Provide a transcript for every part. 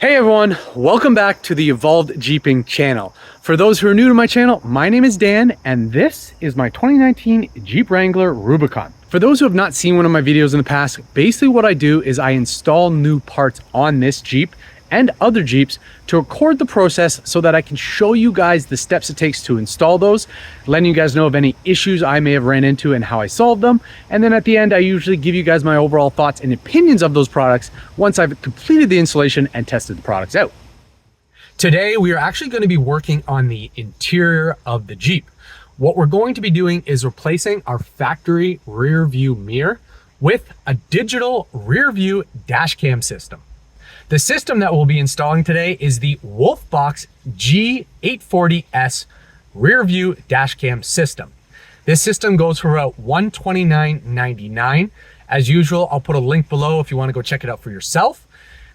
Hey everyone, welcome back to the EvolvedJeepin channel. For those who are new to my channel, my name is Dan and this is my 2019 Jeep Wrangler Rubicon. For those who have not seen one of my videos in the past, basically what I do is I install new parts on this Jeep and other Jeeps to record the process so that I can show you guys the steps it takes to install those, letting you guys know of any issues I may have ran into and how I solved them. And then at the end, I usually give you guys my overall thoughts and opinions of those products once I've completed the installation and tested the products out. Today, we are actually going to be working on the interior of the Jeep. What we're going to be doing is replacing our factory rear view mirror with a digital rear view dash cam system. The system that we'll be installing today is the Wolfbox G840S Rearview Dashcam system. This system goes for about $129.99. As usual, I'll put a link below if you want to go check it out for yourself.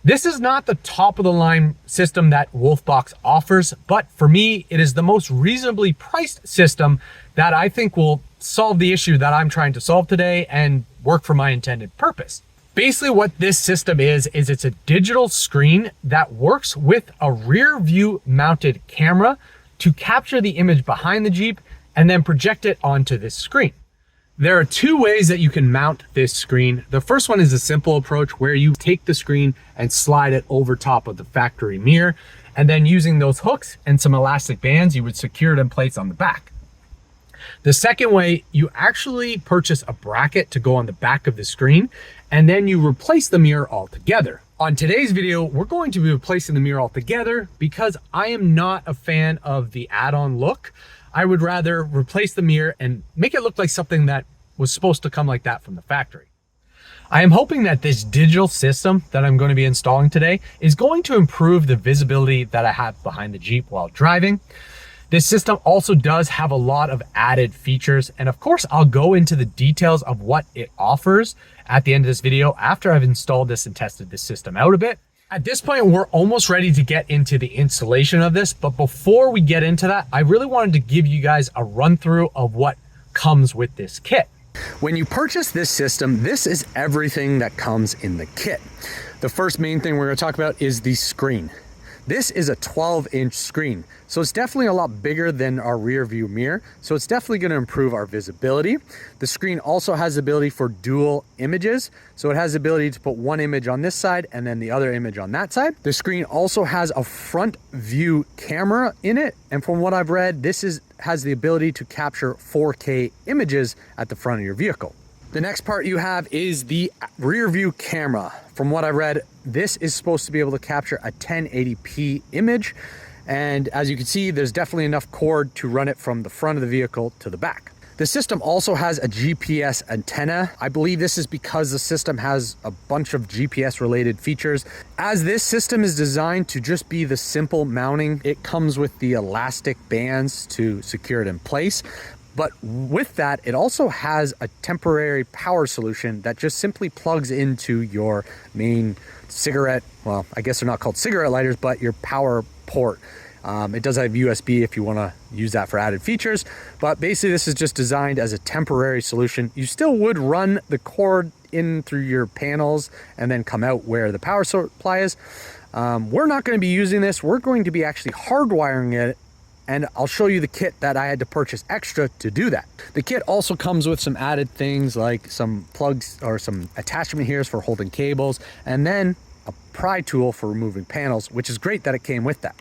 This is not the top of the line system that Wolfbox offers, but for me, it is the most reasonably priced system that I think will solve the issue that I'm trying to solve today and work for my intended purpose. Basically what this system is it's a digital screen that works with a rear view mounted camera to capture the image behind the Jeep and then project it onto this screen. There are two ways that you can mount this screen. The first one is a simple approach where you take the screen and slide it over top of the factory mirror, and then using those hooks and some elastic bands, you would secure it in place on the back. The second way, you actually purchase a bracket to go on the back of the screen, and then you replace the mirror altogether. On today's video, we're going to be replacing the mirror altogether because I am not a fan of the add-on look. I would rather replace the mirror and make it look like something that was supposed to come like that from the factory. I am hoping that this digital system that I'm going to be installing today is going to improve the visibility that I have behind the Jeep while driving. This system also does have a lot of added features, and of course I'll go into the details of what it offers at the end of this video after I've installed this and tested this system out a bit. At this point, we're almost ready to get into the installation of this, but before we get into that, I really wanted to give you guys a run through of what comes with this kit. When you purchase this system, this is everything that comes in the kit. The first main thing we're going to talk about is the screen. This is a 12-inch screen, so it's definitely a lot bigger than our rear view mirror, so it's definitely going to improve our visibility. The screen also has the ability for dual images, so it has the ability to put one image on this side and then the other image on that side. The screen also has a front view camera in it, and from what I've read, this has the ability to capture 4K images at the front of your vehicle. The next part you have is the rear view camera. From what I read, this is supposed to be able to capture a 1080p image. And as you can see, there's definitely enough cord to run it from the front of the vehicle to the back. The system also has a GPS antenna. I believe this is because the system has a bunch of GPS related features. As this system is designed to just be the simple mounting, it comes with the elastic bands to secure it in place. But with that, it also has a temporary power solution that just simply plugs into your main cigarette, well, I guess they're not called cigarette lighters, but your power port. It does have USB if you want to use that for added features, but basically this is just designed as a temporary solution. You still would run the cord in through your panels and then come out where the power supply is. We're not going to be using this. We're going to be actually hardwiring it, and I'll show you the kit that I had to purchase extra to do that. The kit also comes with some added things like some plugs or some attachment here's for holding cables, and then a pry tool for removing panels, which is great that it came with that.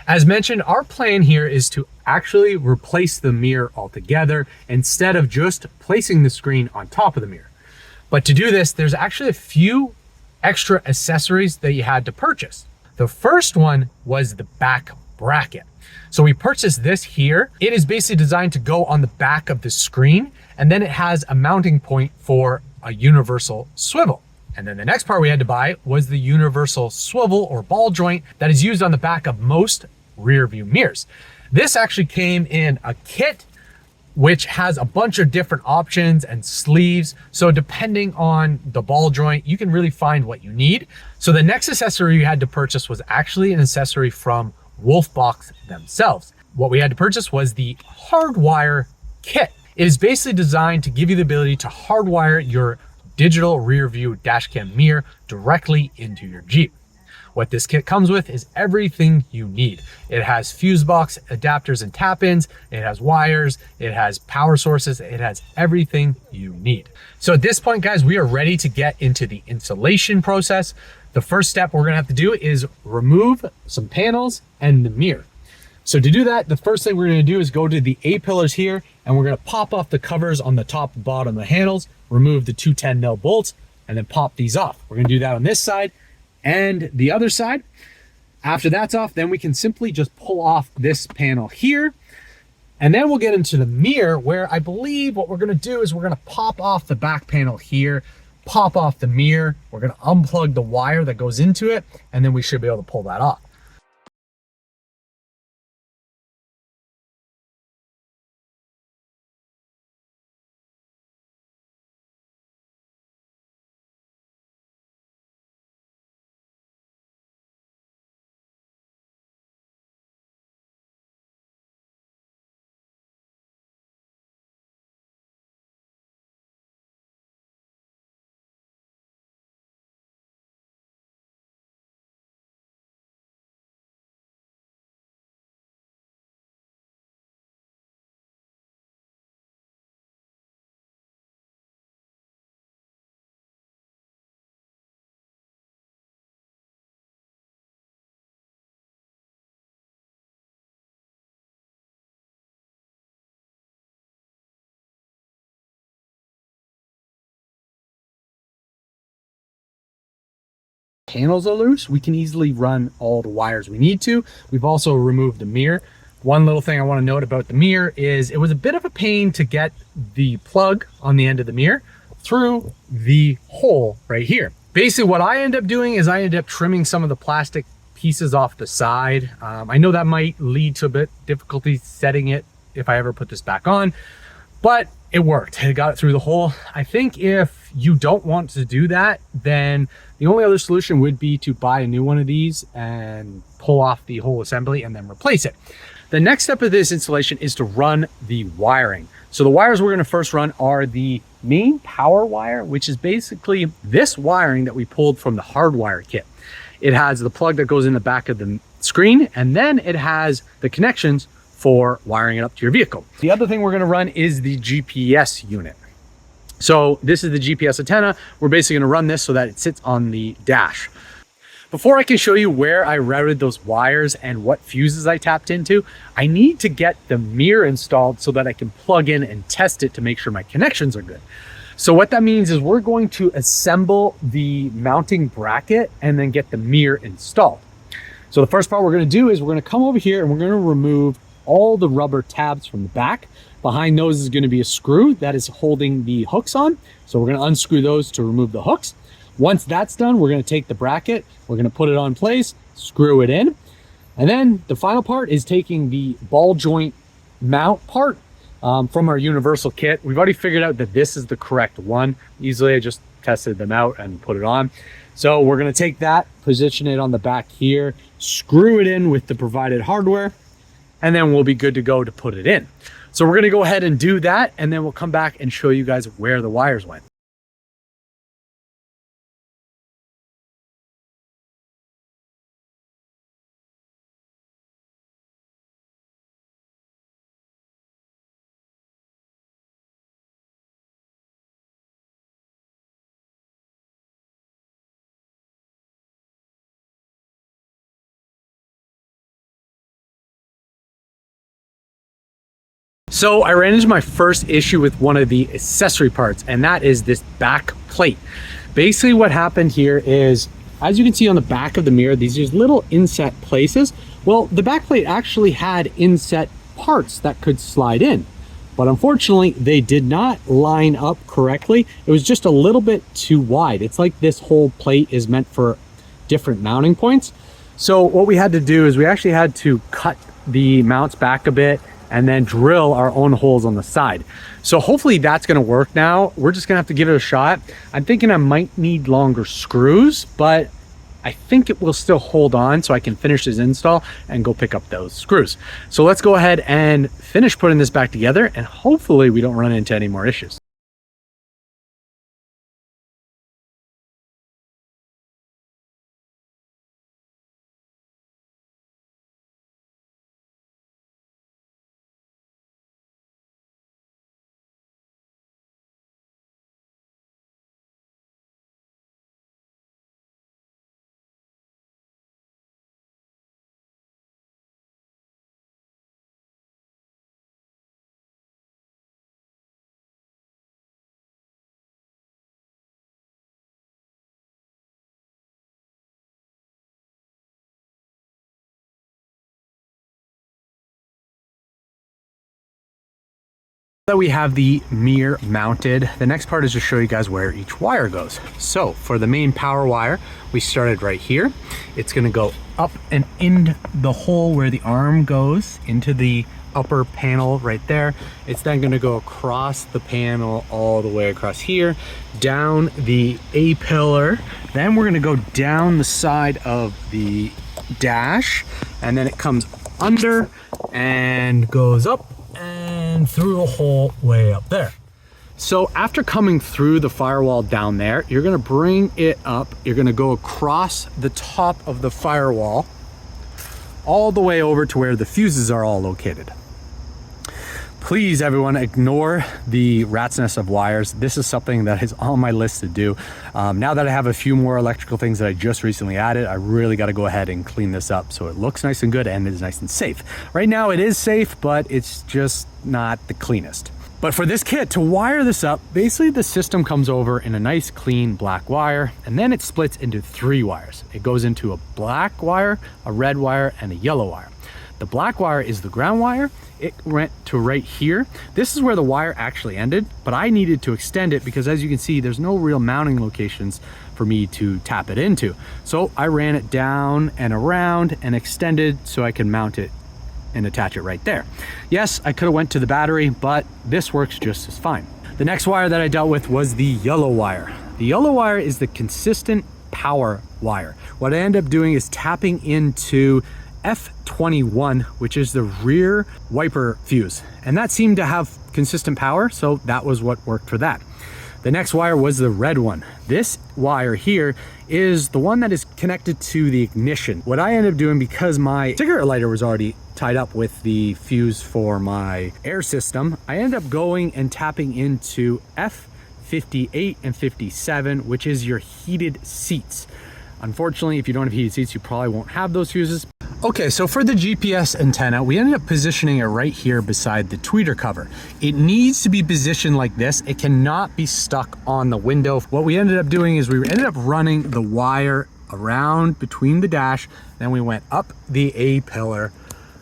As mentioned, our plan here is to actually replace the mirror altogether instead of just placing the screen on top of the mirror. But to do this, there's actually a few extra accessories that you had to purchase. The first one was the back bracket. So we purchased this here. It is basically designed to go on the back of the screen, and then it has a mounting point for a universal swivel. And then the next part we had to buy was the universal swivel or ball joint that is used on the back of most rear view mirrors. This actually came in a kit which has a bunch of different options and sleeves. So depending on the ball joint, you can really find what you need. So the next accessory you had to purchase was actually an accessory from Wolfbox themselves. What we had to purchase was the hardwire kit. It is basically designed to give you the ability to hardwire your digital rear view dash cam mirror directly into your Jeep. What this kit comes with is everything you need. It has fuse box, adapters and tap-ins, it has wires, it has power sources, it has everything you need. So at this point, guys, we are ready to get into the installation process. The first step we're gonna have to do is remove some panels and the mirror. So to do that, the first thing we're gonna do is go to the A-pillars here, and we're gonna pop off the covers on the top and bottom of the handles, remove the 210 bolts, and then pop these off. We're gonna do that on this side and the other side. After that's off, then we can simply just pull off this panel here. And then we'll get into the mirror, where I believe what we're gonna do is we're gonna pop off the back panel here, pop off the mirror, we're gonna unplug the wire that goes into it, and then we should be able to pull that off. Panels are loose, we can easily run all the wires we need to. We've also removed the mirror. One little thing I want to note about the mirror is it was a bit of a pain to get the plug on the end of the mirror through the hole right here. Basically what I end up doing is I end up trimming some of the plastic pieces off the side. I know that might lead to a bit difficulty setting it if I ever put this back on, but it worked. It got it through the hole. I think if you don't want to do that, then the only other solution would be to buy a new one of these and pull off the whole assembly and then replace it. The next step of this installation is to run the wiring. So the wires we're going to first run are the main power wire, which is basically this wiring that we pulled from the hardwire kit. It has the plug that goes in the back of the screen, and then it has the connections for wiring it up to your vehicle. The other thing we're going to run is the GPS unit. So this is the GPS antenna. We're basically going to run this so that it sits on the dash. Before I can show you where I routed those wires and what fuses I tapped into, I need to get the mirror installed so that I can plug in and test it to make sure my connections are good. So what that means is we're going to assemble the mounting bracket and then get the mirror installed. So the first part we're going to do is we're going to come over here and we're going to remove all the rubber tabs from the back. Behind those is going to be a screw that is holding the hooks on. So we're going to unscrew those to remove the hooks. Once that's done, we're going to take the bracket, we're going to put it on place, screw it in. And then the final part is taking the ball joint mount part from our universal kit. We've already figured out that this is the correct one. Easily, I just tested them out and put it on. So we're going to take that, position it on the back here, screw it in with the provided hardware, and then we'll be good to go to put it in. So we're going to go ahead and do that, and then we'll come back and show you guys where the wires went. So I ran into my first issue with one of the accessory parts, and that is this back plate. Basically what happened here is, as you can see on the back of the mirror, these are little inset places. Well, the back plate actually had inset parts that could slide in, but unfortunately they did not line up correctly. It was just a little bit too wide. It's like this whole plate is meant for different mounting points. So what we had to do is we actually had to cut the mounts back a bit and then drill our own holes on the side. So hopefully that's gonna work now. We're just gonna have to give it a shot. I'm thinking I might need longer screws, but I think it will still hold on so I can finish this install and go pick up those screws. So let's go ahead and finish putting this back together, and hopefully we don't run into any more issues. That we have the mirror mounted, the next part is to show you guys where each wire goes. So for the main power wire, we started right here. It's gonna go up and in the hole where the arm goes into the upper panel right there. It's then gonna go across the panel all the way across here, down the A pillar. Then we're gonna go down the side of the dash, and then it comes under and goes up and through a hole way up there. So after coming through the firewall down there, you're gonna bring it up, you're gonna go across the top of the firewall all the way over to where the fuses are all located. Please, everyone, ignore the rat's nest of wires. This is something that is on my list to do. Now that I have a few more electrical things that I just recently added, I really got to go ahead and clean this up so it looks nice and good and is nice and safe. Right now it is safe, but it's just not the cleanest. But for this kit, to wire this up, basically the system comes over in a nice clean black wire, and then it splits into 3 wires. It goes into a black wire, a red wire, and a yellow wire. The black wire is the ground wire. It went to right here. This is where the wire actually ended, but I needed to extend it because, as you can see, there's no real mounting locations for me to tap it into. So I ran it down and around and extended so I can mount it and attach it right there. Yes, I could have went to the battery, but this works just as fine. The next wire that I dealt with was the yellow wire. The yellow wire is the consistent power wire. What I end up doing is tapping into F21, which is the rear wiper fuse, and that seemed to have consistent power, so that was what worked for that. The next wire was the red one. This wire here is the one that is connected to the ignition. What I ended up doing, because my cigarette lighter was already tied up with the fuse for my air system, I ended up going and tapping into F58 and 57, which is your heated seats. Unfortunately, if you don't have heated seats, you probably won't have those fuses. Okay, so for the GPS antenna, we ended up positioning it right here beside the tweeter cover. It needs to be positioned like this. It cannot be stuck on the window. What we ended up doing is we ended up running the wire around between the dash, then we went up the A pillar.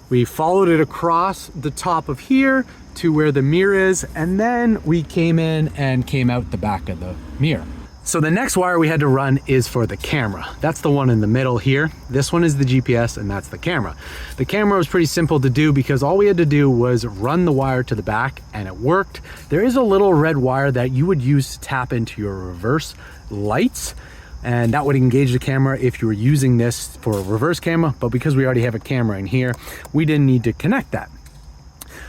We followed it across the top of here to where the mirror is, and then we came in and came out the back of the mirror. So the next wire we had to run is for the camera. That's the one in the middle here. This one is the GPS, and that's the camera. The camera was pretty simple to do because all we had to do was run the wire to the back and it worked. There is a little red wire that you would use to tap into your reverse lights, and that would engage the camera if you were using this for a reverse camera, but because we already have a camera in here, we didn't need to connect that.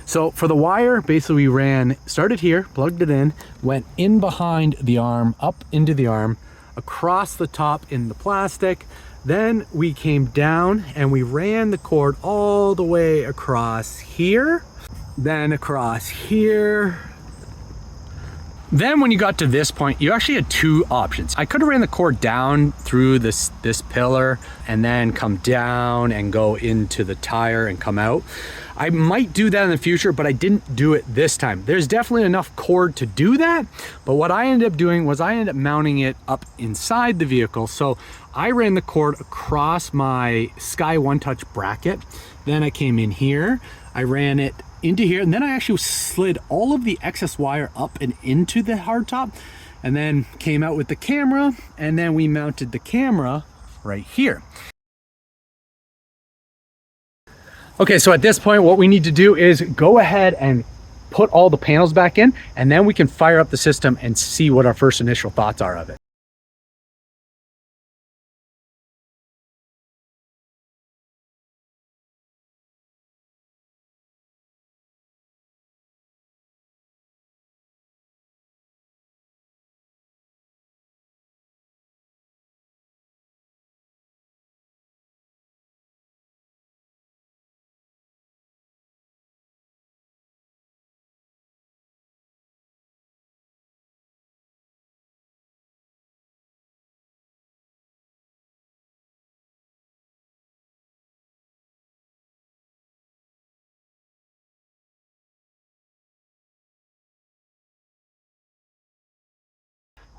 So for the wire, basically we started here, plugged it in, went in behind the arm, up into the arm, across the top in the plastic. Then we came down and we ran the cord all the way across here, then across here. Then when you got to this point, you actually had 2 options. I could have ran the cord down through this pillar and then come down and go into the tire and come out. I might do that in the future, but I didn't do it this time. There's definitely enough cord to do that, but what I ended up doing was I ended up mounting it up inside the vehicle. So I ran the cord across my Sky One Touch bracket, then I came in here, I ran it into here, and then I actually slid all of the excess wire up and into the hardtop, and then came out with the camera, and then we mounted the camera right here. Okay, so at this point, what we need to do is go ahead and put all the panels back in, and then we can fire up the system and see what our first initial thoughts are of it.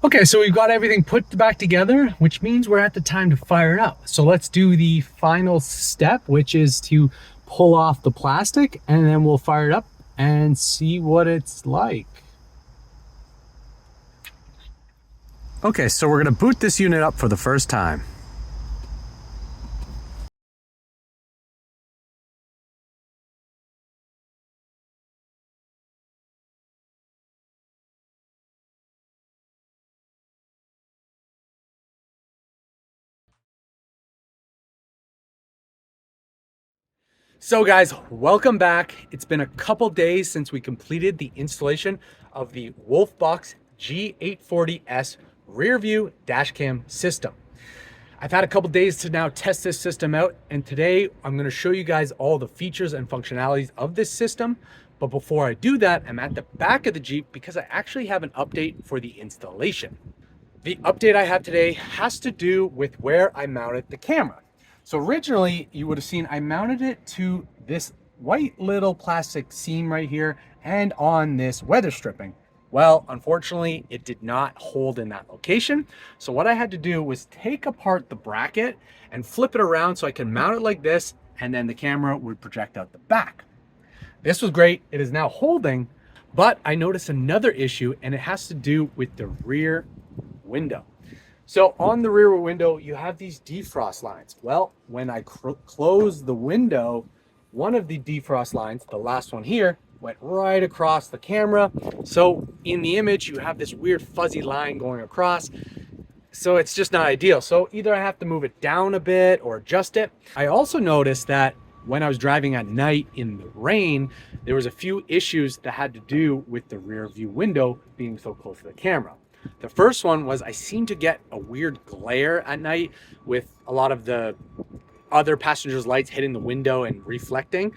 Okay, so we've got everything put back together, which means we're at the time to fire it up. So let's do the final step, which is to pull off the plastic, and then we'll fire it up and see what it's like. Okay, so we're gonna boot this unit up for the first time. So guys, welcome back. It's been a couple days since we completed the installation of the Wolfbox G840S Rearview Dashcam system. I've had a couple days to now test this system out, and today I'm going to show you guys all the features and functionalities of this system. But before I do that, I'm at the back of the Jeep because I actually have an update for the installation. The update I have today has to do with where I mounted the camera. So originally you would have seen I mounted it to this white little plastic seam right here and on this weather stripping. Well, unfortunately, it did not hold in that location. So what I had to do was take apart the bracket and flip it around so I can mount it like this, and then the camera would project out the back. This was great. It is now holding, but I noticed another issue, and it has to do with the rear window. So on the rear window, you have these defrost lines. Well, when I close the window, one of the defrost lines, the last one here, went right across the camera. So in the image, you have this weird fuzzy line going across. So it's just not ideal. So either I have to move it down a bit or adjust it. I also noticed that when I was driving at night in the rain, there was a few issues that had to do with the rear view window being so close to the camera. The first one was I seem to get a weird glare at night with a lot of the other passengers' lights hitting the window and reflecting.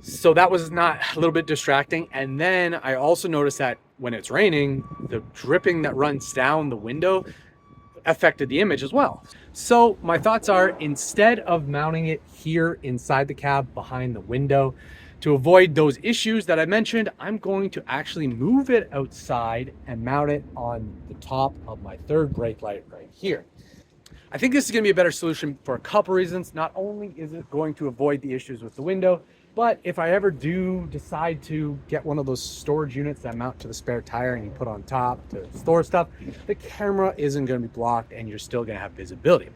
So that was not a little bit distracting. And then I also noticed that when it's raining, the dripping that runs down the window affected the image as well. So my thoughts are, instead of mounting it here inside the cab behind the window, to avoid those issues that I mentioned, I'm going to actually move it outside and mount it on the top of my third brake light right here. I think this is going to be a better solution for a couple reasons. Not only is it going to avoid the issues with the window, but if I ever do decide to get one of those storage units that mount to the spare tire and you put on top to store stuff, the camera isn't going to be blocked and you're still going to have visibility.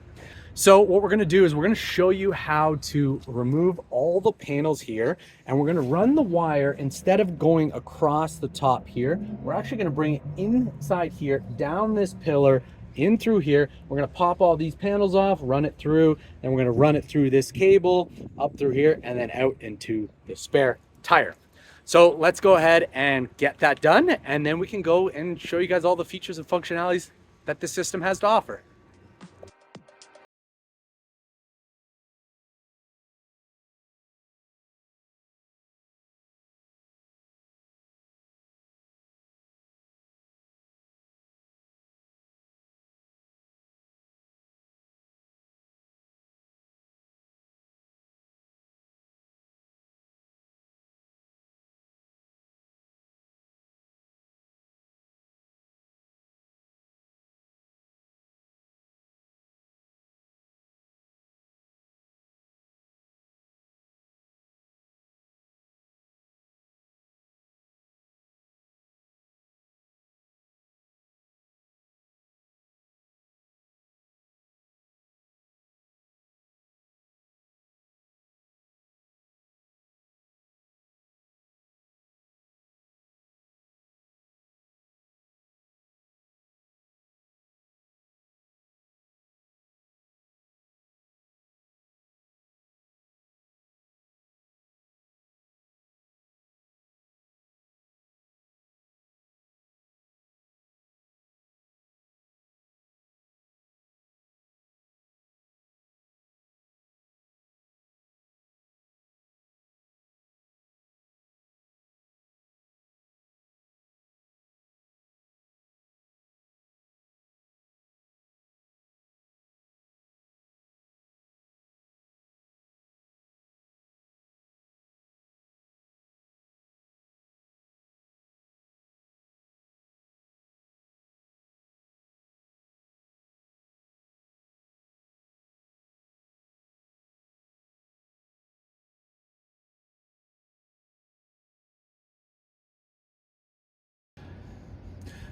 So what we're going to do is we're going to show you how to remove all the panels here, and we're going to run the wire. Instead of going across the top here, we're actually going to bring it inside here, down this pillar, in through here. We're going to pop all these panels off, run it through, and we're going to run it through this cable up through here and then out into the spare tire. So let's go ahead and get that done, and then we can go and show you guys all the features and functionalities that this system has to offer.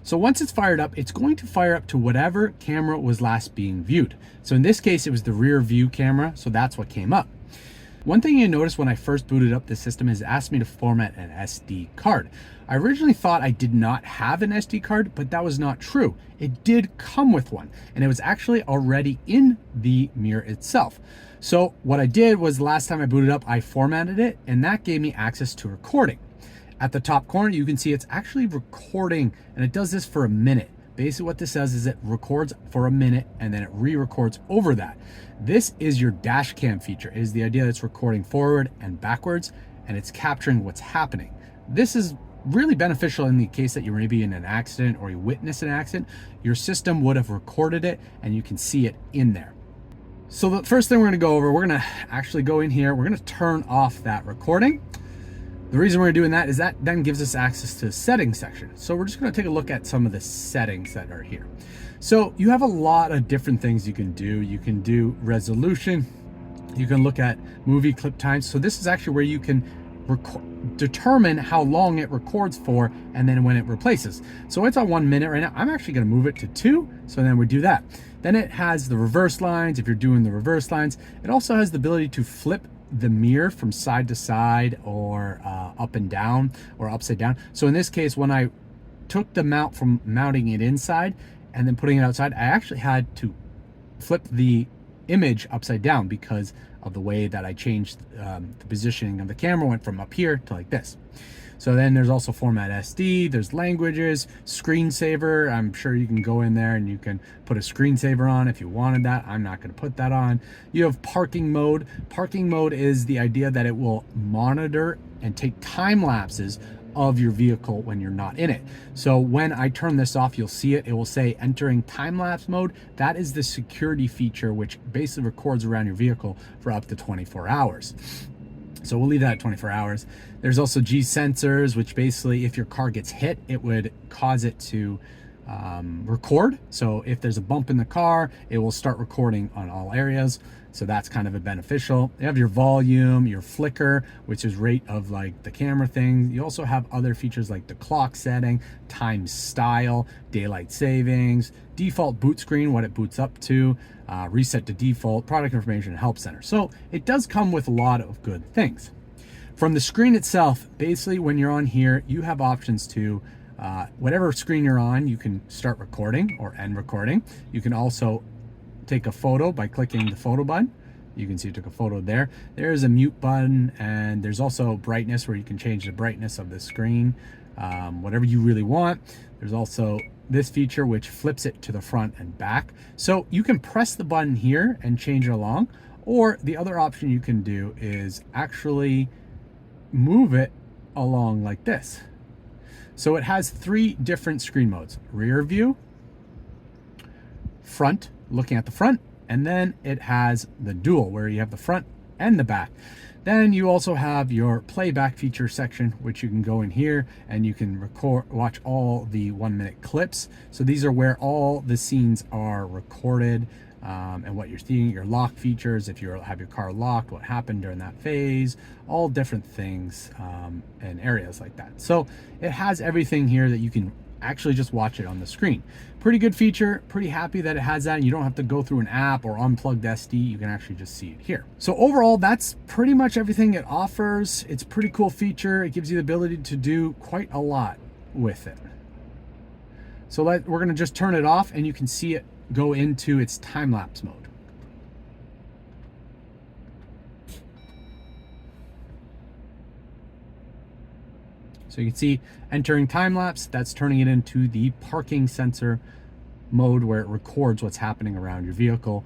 So once it's fired up, it's going to fire up to whatever camera was last being viewed. So in this case, it was the rear view camera, so that's what came up. One thing you notice when I first booted up the system is it asked me to format an SD card. I originally thought I did not have an SD card, but that was not true. It did come with one, and it was actually already in the mirror itself. So what I did was last time I booted up, I formatted it, and that gave me access to recording. At the top corner, you can see it's actually recording, and it does this for a minute. Basically what this says is it records for a minute and then it re-records over that. This is your dash cam feature. It is the idea that it's recording forward and backwards, and it's capturing what's happening. This is really beneficial in the case that you're maybe in an accident or you witness an accident. Your system would have recorded it and you can see it in there. So the first thing we're gonna go over, we're gonna actually go in here, we're gonna turn off that recording. The reason we're doing that is that then gives us access to the settings section. So we're just gonna take a look at some of the settings that are here. So you have a lot of different things you can do. You can do resolution, you can look at movie clip times. So this is actually where you can determine how long it records for and then when it replaces. So it's on 1 minute right now. I'm actually gonna move it to 2, so then we do that. Then it has the reverse lines, if you're doing the reverse lines. It also has the ability to flip the mirror from side to side or up and down or upside down. So in this case, when I took the mount from mounting it inside and then putting it outside, I actually had to flip the image upside down because of the way that I changed the positioning of the camera, went from up here to like this. So then there's also format SD, there's languages, screensaver. I'm sure you can go in there and you can put a screensaver on if you wanted that. I'm not gonna put that on. You have parking mode. Parking mode is the idea that it will monitor and take time lapses of your vehicle when you're not in it. So when I turn this off, you'll see it. It will say entering time-lapse mode. That is the security feature which basically records around your vehicle for up to 24 hours. So we'll leave that at 24 hours. There's also G sensors, which basically if your car gets hit, it would cause it to record. So if there's a bump in the car, it will start recording on all areas. So that's kind of a beneficial. You have your volume, your flicker, which is rate of like the camera thing. You also have other features like the clock setting, time style, daylight savings, default boot screen, what it boots up to, reset to default, product information, help center. So it does come with a lot of good things. From the screen itself, basically when you're on here, you have options to whatever screen you're on, you can start recording or end recording. You can also take a photo by clicking the photo button. You can see it took a photo there. There's a mute button, and there's also brightness where you can change the brightness of the screen, whatever you really want. There's also this feature which flips it to the front and back. So you can press the button here and change it along, or the other option you can do is actually move it along like this. So it has 3 different screen modes: rear view, front, looking at the front, and then it has the dual where you have the front and the back. Then you also have your playback feature section, which you can go in here and you can watch all the 1-minute clips. So these are where all the scenes are recorded, and what you're seeing, your lock features, if you have your car locked, what happened during that phase, all different things and areas like that. So it has everything here that you can actually just watch it on the screen. Pretty good feature, pretty happy that it has that, and you don't have to go through an app or unplug the SD, you can actually just see it here. So overall, that's pretty much everything it offers. It's a pretty cool feature. It gives you the ability to do quite a lot with it. So we're gonna just turn it off and you can see it go into its time-lapse mode. So you can see entering time-lapse, that's turning it into the parking sensor mode where it records what's happening around your vehicle.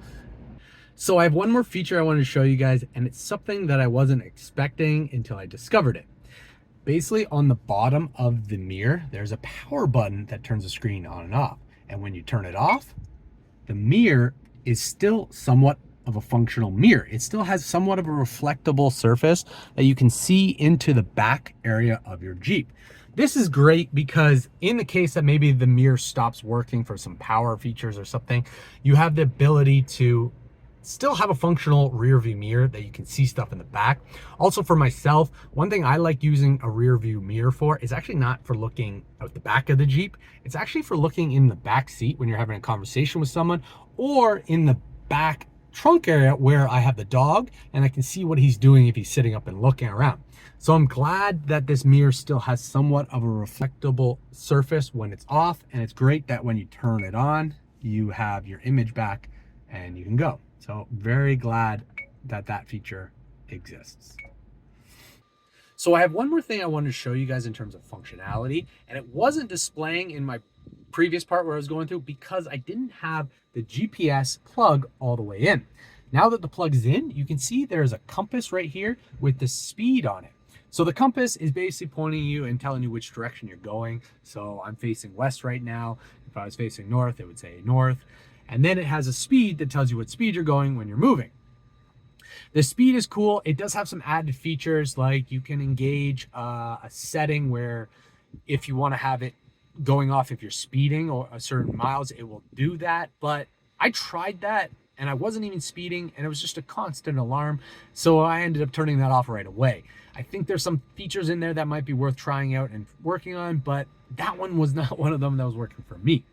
So I have one more feature I wanted to show you guys, and it's something that I wasn't expecting until I discovered it. Basically on the bottom of the mirror, there's a power button that turns the screen on and off. And when you turn it off, the mirror is still somewhat of a functional mirror. It still has somewhat of a reflectable surface that you can see into the back area of your Jeep. This is great because in the case that maybe the mirror stops working for some power features or something, you have the ability to still have a functional rear view mirror that you can see stuff in the back. Also for myself, one thing I like using a rear view mirror for is actually not for looking out the back of the Jeep. It's actually for looking in the back seat when you're having a conversation with someone, or in the back trunk area where I have the dog and I can see what he's doing if he's sitting up and looking around. So I'm glad that this mirror still has somewhat of a reflectable surface when it's off, and it's great that when you turn it on, you have your image back and you can go. So very glad that that feature exists. So I have one more thing I wanted to show you guys in terms of functionality, and it wasn't displaying in my previous part where I was going through because I didn't have the GPS plug all the way in. Now that the plug is in, you can see there's a compass right here with the speed on it. So the compass is basically pointing you and telling you which direction you're going. So I'm facing west right now. If I was facing north, it would say north. And then it has a speed that tells you what speed you're going when you're moving. The speed is cool. It does have some added features, like you can engage a setting where if you want to have it going off if you're speeding or a certain miles, it will do that. But I tried that and I wasn't even speeding, and it was just a constant alarm. So I ended up turning that off right away. I think there's some features in there that might be worth trying out and working on, but that one was not one of them that was working for me.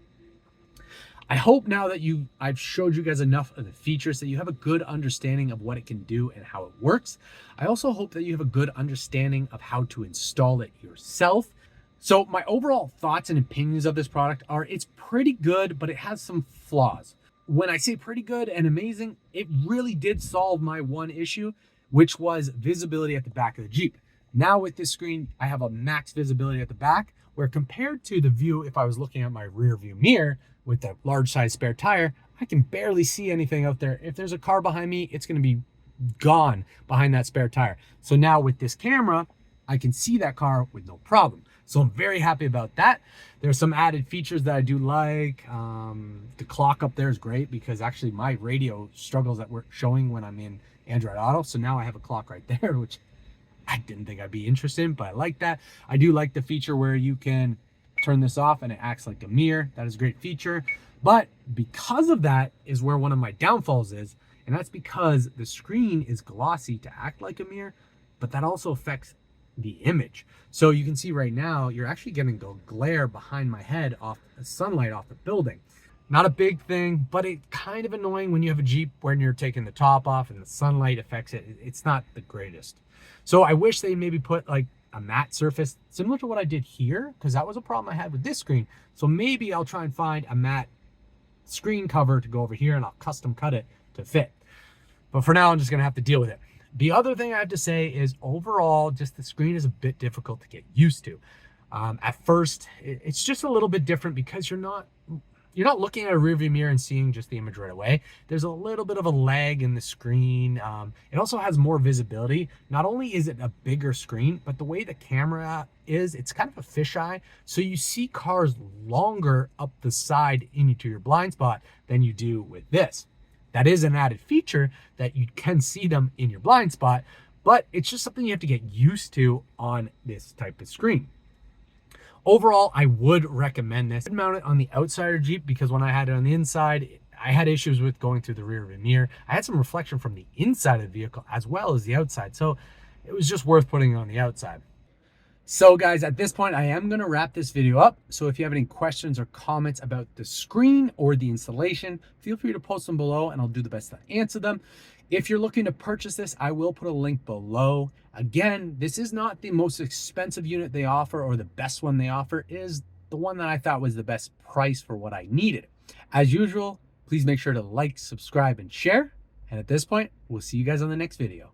I hope now that I've showed you guys enough of the features that you have a good understanding of what it can do and how it works. I also hope that you have a good understanding of how to install it yourself. So my overall thoughts and opinions of this product are it's pretty good, but it has some flaws. When I say pretty good and amazing, it really did solve my one issue, which was visibility at the back of the Jeep. Now with this screen, I have a max visibility at the back, where compared to the view, if I was looking at my rear view mirror with a large size spare tire, I can barely see anything out there. If there's a car behind me, it's gonna be gone behind that spare tire. So now with this camera, I can see that car with no problem. So I'm very happy about that. There's some added features that I do like. The clock up there is great because actually my radio struggles that we're showing when I'm in Android Auto. So now I have a clock right there, which I didn't think I'd be interested in, but I like that. I do like the feature where you can turn this off and it acts like a mirror. That is a great feature. But because of that is where one of my downfalls is, and that's because the screen is glossy to act like a mirror, but that also affects the image. So you can see right now, you're actually getting the glare behind my head off the sunlight off the building. Not a big thing, but it's kind of annoying when you have a Jeep when you're taking the top off and the sunlight affects it. It's not the greatest. So I wish they maybe put like a matte surface similar to what I did here, because that was a problem I had with this screen. So maybe I'll try and find a matte screen cover to go over here and I'll custom cut it to fit. But for now, I'm just gonna have to deal with it. The other thing I have to say is overall, just the screen is a bit difficult to get used to. At first, it's just a little bit different because you're not looking at a rearview mirror and seeing just the image right away. There's a little bit of a lag in the screen. It also has more visibility. Not only is it a bigger screen, but the way the camera is, it's kind of a fisheye. So you see cars longer up the side into your blind spot than you do with this. That is an added feature that you can see them in your blind spot, but it's just something you have to get used to on this type of screen. Overall, I would recommend this. I'd mount it on the outside of Jeep because when I had it on the inside, I had issues with going through the rear of the mirror. I had some reflection from the inside of the vehicle as well as the outside, so it was just worth putting it on the outside. So guys, at this point, I am going to wrap this video up. So if you have any questions or comments about the screen or the installation, feel free to post them below and I'll do the best to answer them. If you're looking to purchase this, I will put a link below. Again, this is not the most expensive unit they offer or the best one they offer. It is the one that I thought was the best price for what I needed. As usual, please make sure to like, subscribe, and share. And at this point, we'll see you guys on the next video.